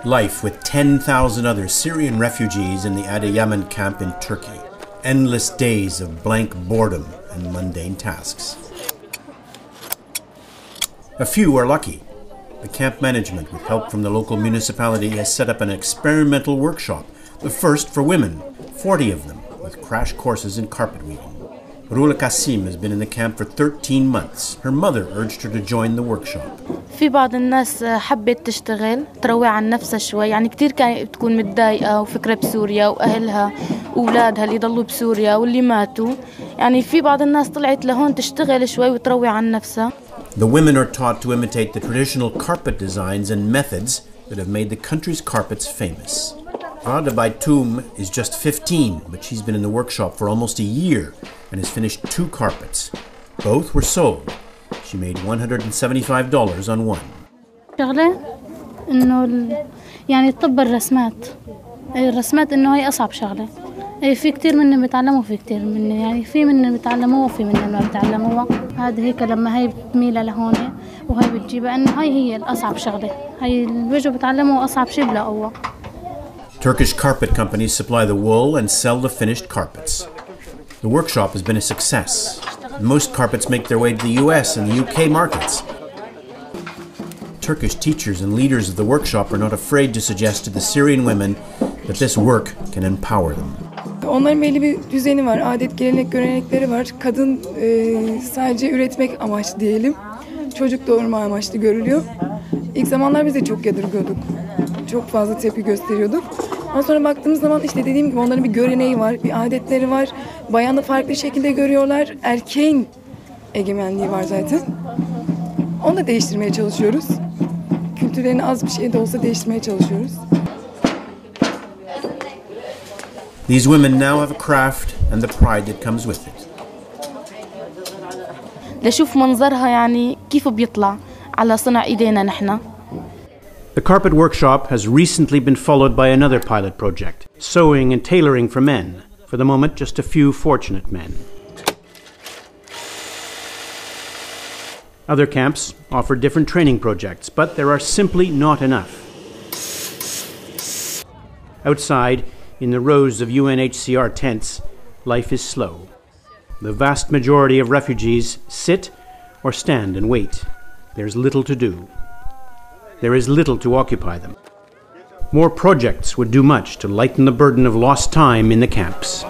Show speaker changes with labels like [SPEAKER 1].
[SPEAKER 1] Life with 10,000 other Syrian refugees in the Adiyaman camp in Turkey. Endless days of blank boredom and mundane tasks. A few are lucky. The camp management, with help from the local municipality, has set up an experimental workshop, the first for women, 40 of them, with crash courses in carpet weaving. Rula Kasim has been in the camp for 13 months. Her mother urged her to join the workshop.
[SPEAKER 2] في بعض الناس حبت تشتغل تروي عن نفسها شوي، يعني كتير كانت بتكون متضايقة وفكرة بسوريا وأهلها وأولادها اللي ضلوا بسوريا واللي ماتوا، يعني في بعض الناس طلعت لهون تشتغل شوي وتروي عن نفسها.
[SPEAKER 1] The women are taught to imitate the traditional carpet designs and methods that have made the country's carpets famous. Ada Baitum is just 15, but she's been in the workshop for almost a year and has finished 2 carpets. Both were sold. She made $175 on one.
[SPEAKER 2] شغلة إنه يعني طب الرسمات إنه هي أصعب شغلة. في كتير منا بيتعلموا في كتير منا، يعني في منا بيتعلموها وفي منا ما بيتعلموها. هذا هيك لما هي بتميل لهون وهي بتجيبها إنه هي الأصعب شغلة. هي اللي بيجوا بيتعلموا أصعب شيء بلاقوها.
[SPEAKER 1] Turkish carpet companies supply the wool and sell the finished carpets. The workshop has been a success. Most carpets make their way to the US and the UK markets. Turkish teachers and leaders of the workshop are not afraid to suggest to the Syrian women that this work can empower them.
[SPEAKER 3] Onların belli bir düzeni var, adet, gelenek, görenekleri var. Kadın sadece üretmek amaçlı diyelim. Çocuk doğurma amaçlı görülüyor. İlk zamanlar biz de çok yadırgıyorduk. Çok fazla tepki gösteriyorduk. Ondan sonra baktığımız zaman işte dediğim gibi onların bir göreneği var, bir adetleri var. Bayanı farklı şekilde görüyorlar. Erkeğin egemenliği var zaten. Onu da değiştirmeye çalışıyoruz. Kültürlerini az bir şey de olsa değiştirmeye çalışıyoruz.
[SPEAKER 1] These women now have a craft and the pride that comes with it.
[SPEAKER 2] لشوف منظرها يعني كيف بيطلع على صنع إيدينا نحن.
[SPEAKER 1] The carpet workshop has recently been followed by another pilot project, sewing and tailoring for men. For the moment, just a few fortunate men. Other camps offer different training projects, but there are simply not enough. Outside, in the rows of UNHCR tents, life is slow. The vast majority of refugees sit or stand and wait. There's little to do. There is little to occupy them. More projects would do much to lighten the burden of lost time in the camps.